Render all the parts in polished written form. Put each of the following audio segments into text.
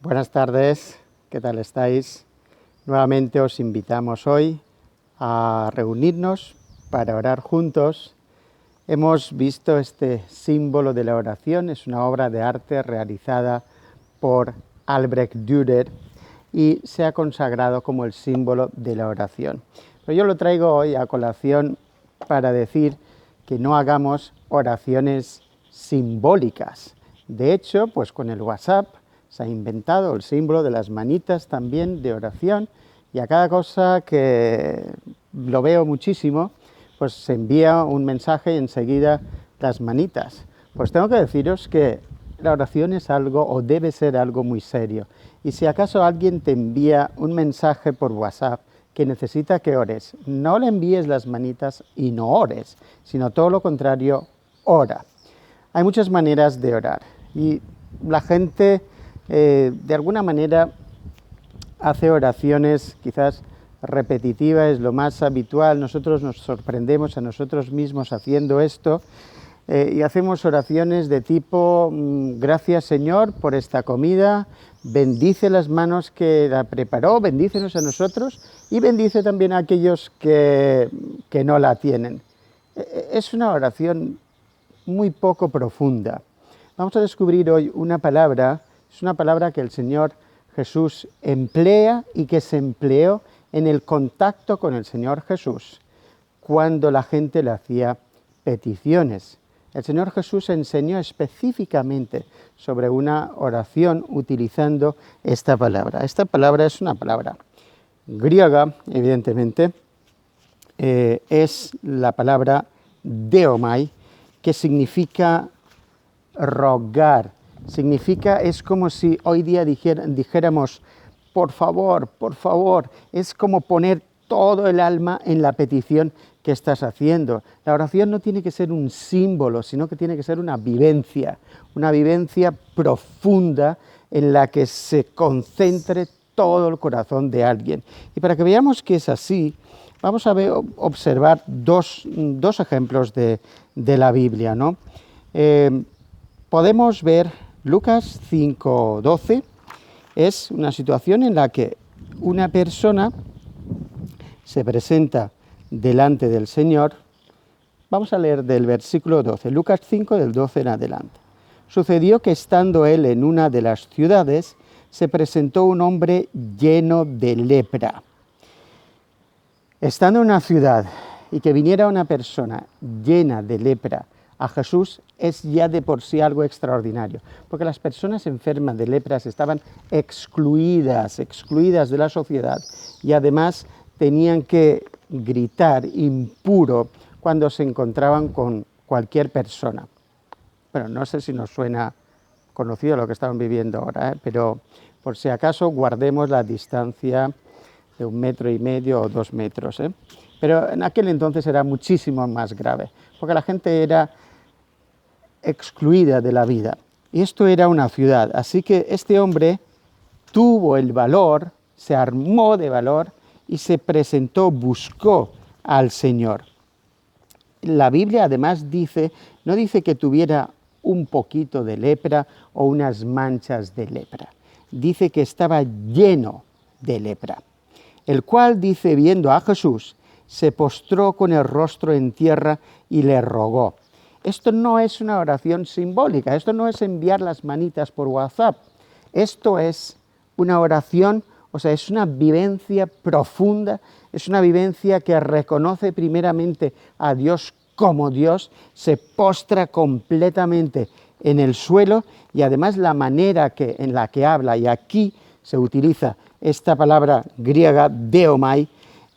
Buenas tardes, ¿qué tal estáis? Nuevamente os invitamos hoy a reunirnos para orar juntos. Hemos visto este símbolo de la oración, es una obra de arte realizada por Albrecht Dürer y se ha consagrado como el símbolo de la oración. Pero yo lo traigo hoy a colación para decir que no hagamos oraciones simbólicas. De hecho, pues con el WhatsApp se ha inventado el símbolo de las manitas también de oración y a cada cosa que lo veo muchísimo, pues se envía un mensaje y enseguida las manitas. Pues tengo que deciros que la oración es algo o debe ser algo muy serio. Y si acaso alguien te envía un mensaje por WhatsApp que necesita que ores, no le envíes las manitas y no ores, sino todo lo contrario, ora. Hay muchas maneras de orar y la gente de alguna manera hace oraciones quizás repetitivas, es lo más habitual. Nosotros nos sorprendemos a nosotros mismos haciendo esto y hacemos oraciones de tipo gracias Señor por esta comida, bendice las manos que la preparó, bendícenos a nosotros y bendice también a aquellos que no la tienen. Es una oración muy poco profunda. Vamos a descubrir hoy una palabra, es una palabra que el Señor Jesús emplea y que se empleó en el contacto con el Señor Jesús, cuando la gente le hacía peticiones. El Señor Jesús enseñó específicamente sobre una oración utilizando esta palabra. Esta palabra es una palabra griega, evidentemente, es la palabra deomai, que significa rogar. Es como si hoy día dijéramos, por favor, es como poner todo el alma en la petición que estás haciendo. La oración no tiene que ser un símbolo, sino que tiene que ser una vivencia profunda en la que se concentre todo el corazón de alguien. Y para que veamos que es así, vamos a observar dos ejemplos de la Biblia, ¿no? Podemos ver Lucas 5:12, es una situación en la que una persona se presenta delante del Señor. Vamos a leer del versículo 12, Lucas 5 del 12 en adelante. Sucedió que estando él en una de las ciudades, se presentó un hombre lleno de lepra. Estando en una ciudad y que viniera una persona llena de lepra a Jesús es ya de por sí algo extraordinario, porque las personas enfermas de lepras estaban excluidas de la sociedad y además tenían que gritar impuro cuando se encontraban con cualquier persona. Bueno, no sé si nos suena conocido lo que estaban viviendo ahora, pero por si acaso guardemos la distancia de 1,5 metros o 2 metros. Pero en aquel entonces era muchísimo más grave, porque la gente era excluida de la vida. Y esto era una ciudad, así que este hombre tuvo el valor, se armó de valor y se presentó, buscó al Señor. La Biblia además no dice que tuviera un poquito de lepra o unas manchas de lepra. Dice que estaba lleno de lepra, el cual, dice, viendo a Jesús, se postró con el rostro en tierra y le rogó. Esto no es una oración simbólica, esto no es enviar las manitas por WhatsApp, esto es una oración, es una vivencia profunda, es una vivencia que reconoce primeramente a Dios como Dios, se postra completamente en el suelo y además la manera en la que habla, y aquí se utiliza esta palabra griega deomai,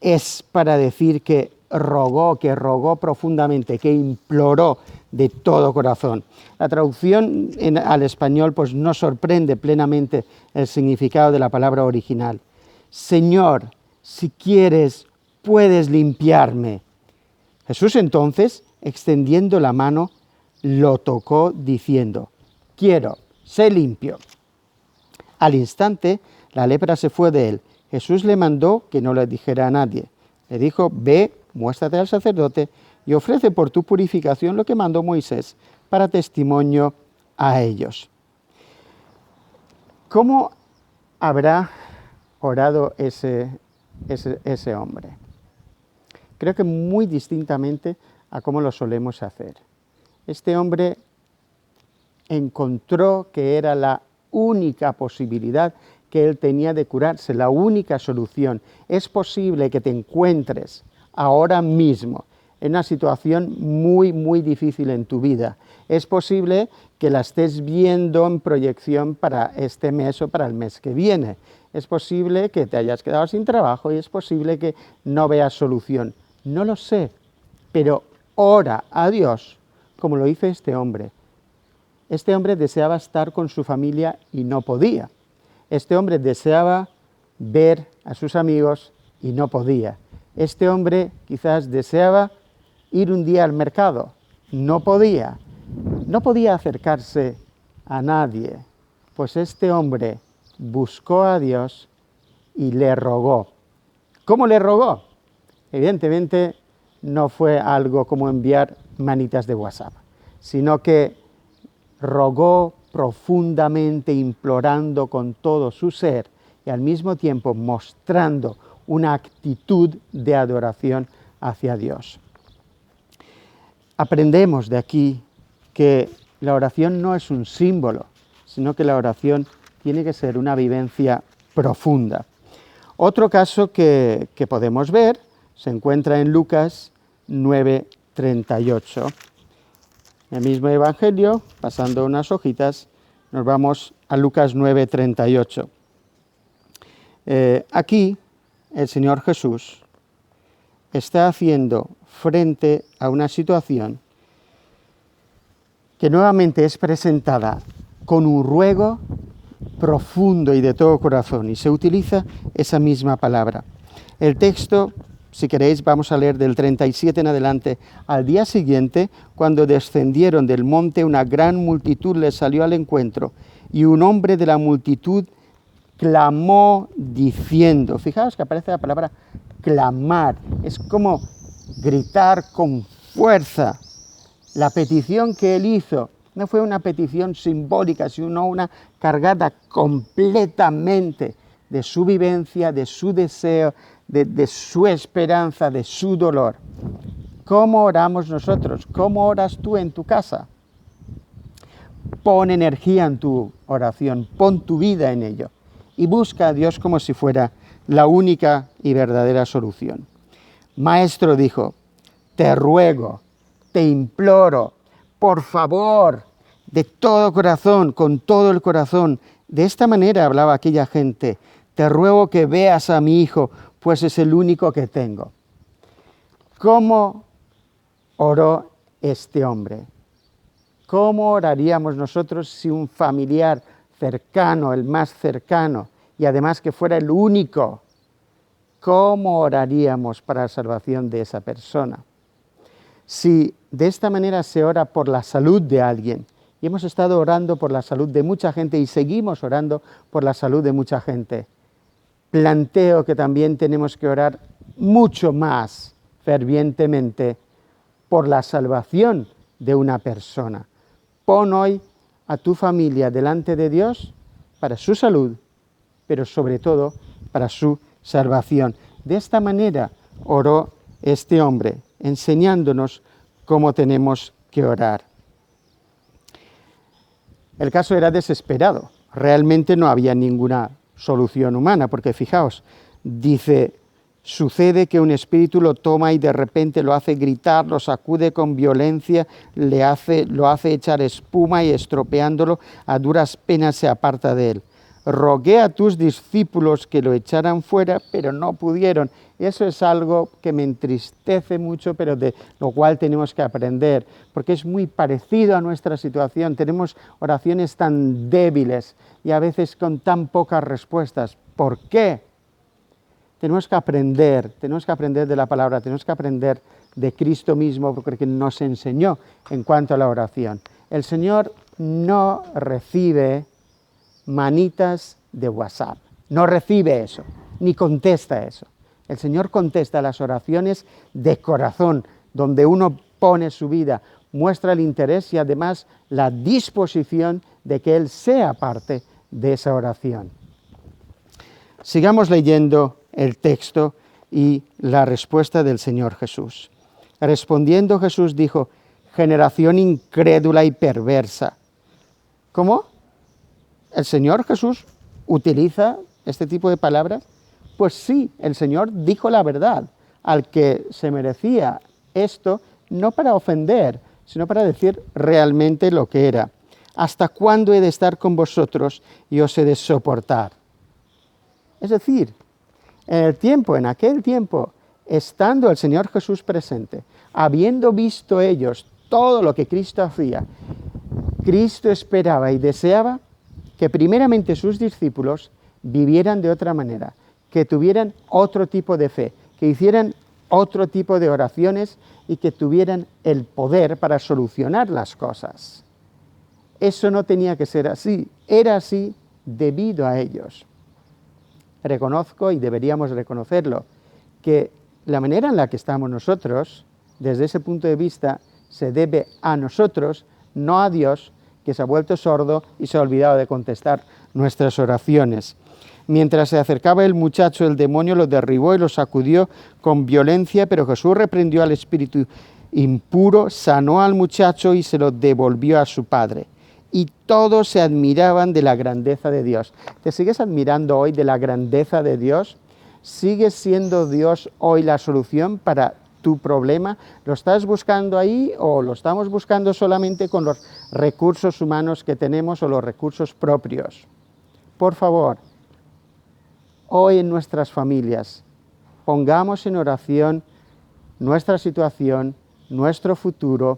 es para decir que rogó profundamente, que imploró de todo corazón. La traducción al español pues no sorprende plenamente el significado de la palabra original. Señor, si quieres, puedes limpiarme. Jesús entonces, extendiendo la mano, lo tocó diciendo, quiero, sé limpio. Al instante, la lepra se fue de él. Jesús le mandó que no le dijera a nadie. Le dijo, ve, muéstrate al sacerdote y ofrece por tu purificación lo que mandó Moisés para testimonio a ellos. ¿Cómo habrá orado ese hombre? Creo que muy distintamente a cómo lo solemos hacer. Este hombre encontró que era la única posibilidad que él tenía de curarse, la única solución. Es posible que te encuentres ahora mismo en una situación muy, muy difícil en tu vida. Es posible que la estés viendo en proyección para este mes o para el mes que viene. Es posible que te hayas quedado sin trabajo y es posible que no veas solución. No lo sé, pero ora a Dios como lo hizo este hombre. Este hombre deseaba estar con su familia y no podía. Este hombre deseaba ver a sus amigos y no podía. Este hombre quizás deseaba ir un día al mercado, no podía. No podía acercarse a nadie, pues este hombre buscó a Dios y le rogó. ¿Cómo le rogó? Evidentemente no fue algo como enviar manitas de WhatsApp, sino que rogó profundamente, implorando con todo su ser y al mismo tiempo mostrando una actitud de adoración hacia Dios. Aprendemos de aquí que la oración no es un símbolo, sino que la oración tiene que ser una vivencia profunda. Otro caso que podemos ver se encuentra en Lucas 9:38. En el mismo Evangelio, pasando unas hojitas, nos vamos a Lucas 9:38. Aquí el Señor Jesús está haciendo frente a una situación que nuevamente es presentada con un ruego profundo y de todo corazón, y se utiliza esa misma palabra. El texto, si queréis, vamos a leer del 37 en adelante. Al día siguiente, cuando descendieron del monte, una gran multitud les salió al encuentro, y un hombre de la multitud clamó diciendo, fijaos que aparece la palabra clamar, es como gritar con fuerza. La petición que él hizo no fue una petición simbólica, sino una cargada completamente de su vivencia, de su deseo, de su esperanza, de su dolor. ¿Cómo oramos nosotros? ¿Cómo oras tú en tu casa? Pon energía en tu oración, pon tu vida en ello y busca a Dios como si fuera la única y verdadera solución. Maestro, dijo, te ruego, te imploro, por favor, de todo corazón, con todo el corazón. De esta manera hablaba aquella gente. Te ruego que veas a mi hijo, pues es el único que tengo. ¿Cómo oró este hombre? ¿Cómo oraríamos nosotros si un familiar cercano, el más cercano, y además que fuera el único? ¿Cómo oraríamos para la salvación de esa persona? Si de esta manera se ora por la salud de alguien, y hemos estado orando por la salud de mucha gente y seguimos orando por la salud de mucha gente, planteo que también tenemos que orar mucho más fervientemente por la salvación de una persona. Pon hoy a tu familia delante de Dios para su salud, pero sobre todo para su salvación. De esta manera oró este hombre, enseñándonos cómo tenemos que orar. El caso era desesperado, realmente no había ninguna solución humana, porque fijaos, dice, sucede que un espíritu lo toma y de repente lo hace gritar, lo sacude con violencia, lo hace echar espuma y estropeándolo, a duras penas se aparta de él. Rogué a tus discípulos que lo echaran fuera, pero no pudieron. Eso es algo que me entristece mucho, pero de lo cual tenemos que aprender, porque es muy parecido a nuestra situación. Tenemos oraciones tan débiles y a veces con tan pocas respuestas. ¿Por qué? Tenemos que aprender de la palabra, tenemos que aprender de Cristo mismo, porque nos enseñó en cuanto a la oración. El Señor no recibe manitas de WhatsApp, no recibe eso, ni contesta eso. El Señor contesta las oraciones de corazón, donde uno pone su vida, muestra el interés y además la disposición de que Él sea parte de esa oración. Sigamos leyendo el texto y la respuesta del Señor Jesús. Respondiendo Jesús dijo: generación incrédula y perversa. ¿Cómo? ¿El Señor Jesús utiliza este tipo de palabras? Pues sí, el Señor dijo la verdad al que se merecía esto, no para ofender, sino para decir realmente lo que era. ¿Hasta cuándo he de estar con vosotros y os he de soportar? Es decir, en aquel tiempo, estando el Señor Jesús presente, habiendo visto ellos todo lo que Cristo hacía, Cristo esperaba y deseaba que primeramente sus discípulos vivieran de otra manera, que tuvieran otro tipo de fe, que hicieran otro tipo de oraciones y que tuvieran el poder para solucionar las cosas. Eso no tenía que ser así, era así debido a ellos. Reconozco, y deberíamos reconocerlo, que la manera en la que estamos nosotros, desde ese punto de vista, se debe a nosotros, no a Dios, que se ha vuelto sordo y se ha olvidado de contestar nuestras oraciones. Mientras se acercaba el muchacho, el demonio lo derribó y lo sacudió con violencia, pero Jesús reprendió al espíritu impuro, sanó al muchacho y se lo devolvió a su padre. Y todos se admiraban de la grandeza de Dios. ¿Te sigues admirando hoy de la grandeza de Dios? ¿Sigue siendo Dios hoy la solución para tu problema? ¿Lo estás buscando ahí o lo estamos buscando solamente con los recursos humanos que tenemos o los recursos propios? Por favor, hoy en nuestras familias, pongamos en oración nuestra situación, nuestro futuro,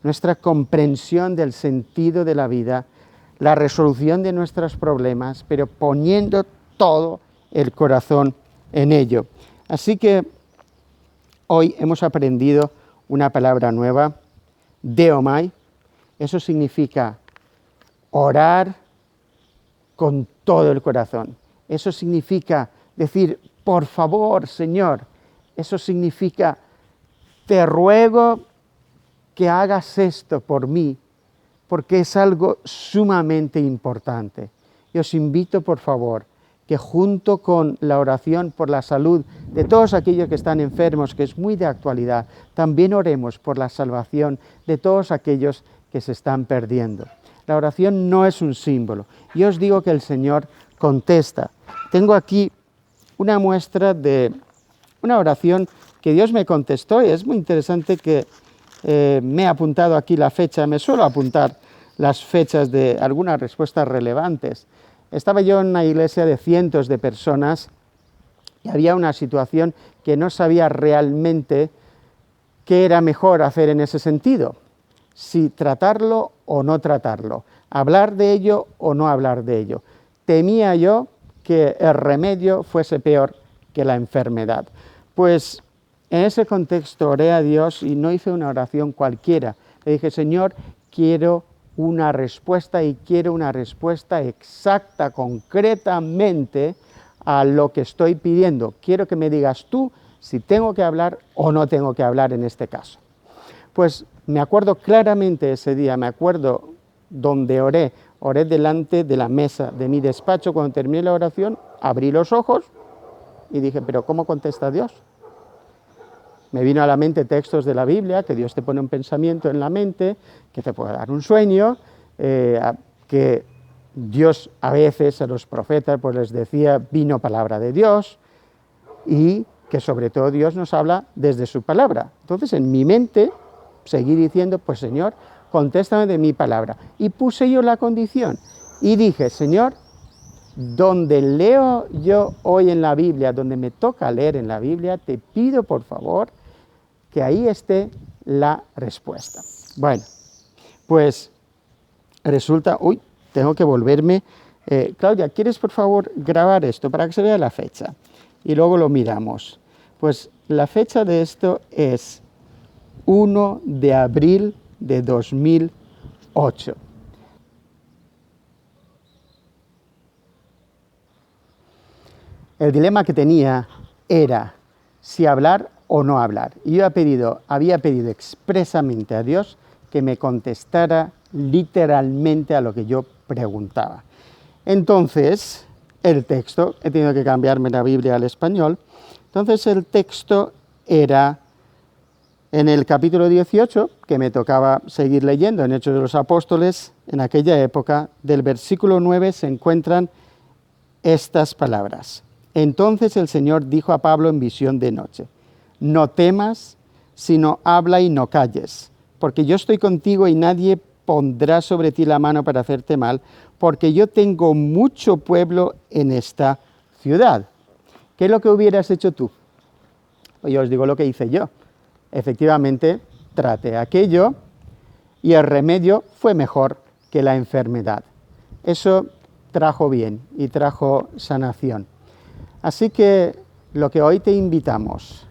nuestra comprensión del sentido de la vida, la resolución de nuestros problemas, pero poniendo todo el corazón en ello. Así que hoy hemos aprendido una palabra nueva, deomai. Eso significa orar con todo el corazón. Eso significa decir, por favor, Señor. Eso significa, te ruego que hagas esto por mí, porque es algo sumamente importante. Y os invito, por favor, que junto con la oración por la salud de todos aquellos que están enfermos, que es muy de actualidad, también oremos por la salvación de todos aquellos que se están perdiendo. La oración no es un símbolo. Yo os digo que el Señor contesta. Tengo aquí una muestra de una oración que Dios me contestó y es muy interesante que me he apuntado aquí la fecha. Me suelo apuntar las fechas de algunas respuestas relevantes. Estaba yo en una iglesia de cientos de personas y había una situación que no sabía realmente qué era mejor hacer en ese sentido, si tratarlo o no tratarlo, hablar de ello o no hablar de ello. Temía yo que el remedio fuese peor que la enfermedad. Pues en ese contexto oré a Dios y no hice una oración cualquiera. Le dije, Señor, quiero una respuesta y quiero una respuesta exacta, concretamente a lo que estoy pidiendo. Quiero que me digas tú si tengo que hablar o no tengo que hablar en este caso. Pues me acuerdo claramente ese día, me acuerdo donde oré delante de la mesa de mi despacho. Cuando terminé la oración, abrí los ojos y dije, pero ¿cómo contesta Dios? Me vino a la mente textos de la Biblia, que Dios te pone un pensamiento en la mente, que te puede dar un sueño, que Dios a veces a los profetas pues les decía, vino palabra de Dios, y que sobre todo Dios nos habla desde su palabra. Entonces en mi mente seguí diciendo, pues Señor, contéstame de mi palabra. Y puse yo la condición y dije, Señor, donde leo yo hoy en la Biblia, donde me toca leer en la Biblia, te pido por favor que ahí esté la respuesta. Bueno, pues resulta, tengo que volverme. Claudia, ¿quieres por favor grabar esto para que se vea la fecha? Y luego lo miramos. Pues la fecha de esto es 1 de abril de 2008. El dilema que tenía era si hablar o no hablar. Y yo había pedido expresamente a Dios que me contestara literalmente a lo que yo preguntaba. Entonces, el texto, he tenido que cambiarme la Biblia al español. Entonces el texto era en el capítulo 18, que me tocaba seguir leyendo en Hechos de los Apóstoles, en aquella época, del versículo 9 se encuentran estas palabras. Entonces el Señor dijo a Pablo en visión de noche: no temas, sino habla y no calles, porque yo estoy contigo y nadie pondrá sobre ti la mano para hacerte mal, porque yo tengo mucho pueblo en esta ciudad. ¿Qué es lo que hubieras hecho tú? Pues yo os digo lo que hice yo. Efectivamente, traté aquello y el remedio fue mejor que la enfermedad. Eso trajo bien y trajo sanación. Así que lo que hoy te invitamos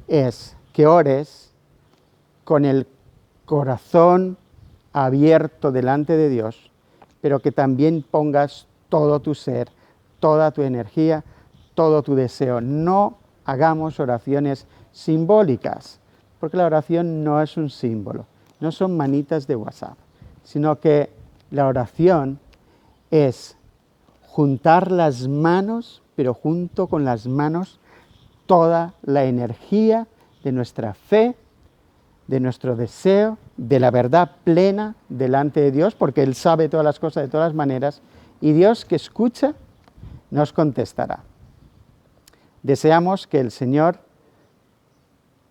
es que ores con el corazón abierto delante de Dios, pero que también pongas todo tu ser, toda tu energía, todo tu deseo. No hagamos oraciones simbólicas, porque la oración no es un símbolo, no son manitas de WhatsApp, sino que la oración es juntar las manos, pero junto con las manos toda la energía de nuestra fe, de nuestro deseo, de la verdad plena delante de Dios, porque Él sabe todas las cosas de todas las maneras, y Dios que escucha nos contestará. Deseamos que el Señor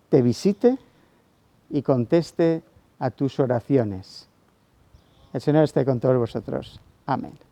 te visite y conteste a tus oraciones. El Señor esté con todos vosotros. Amén.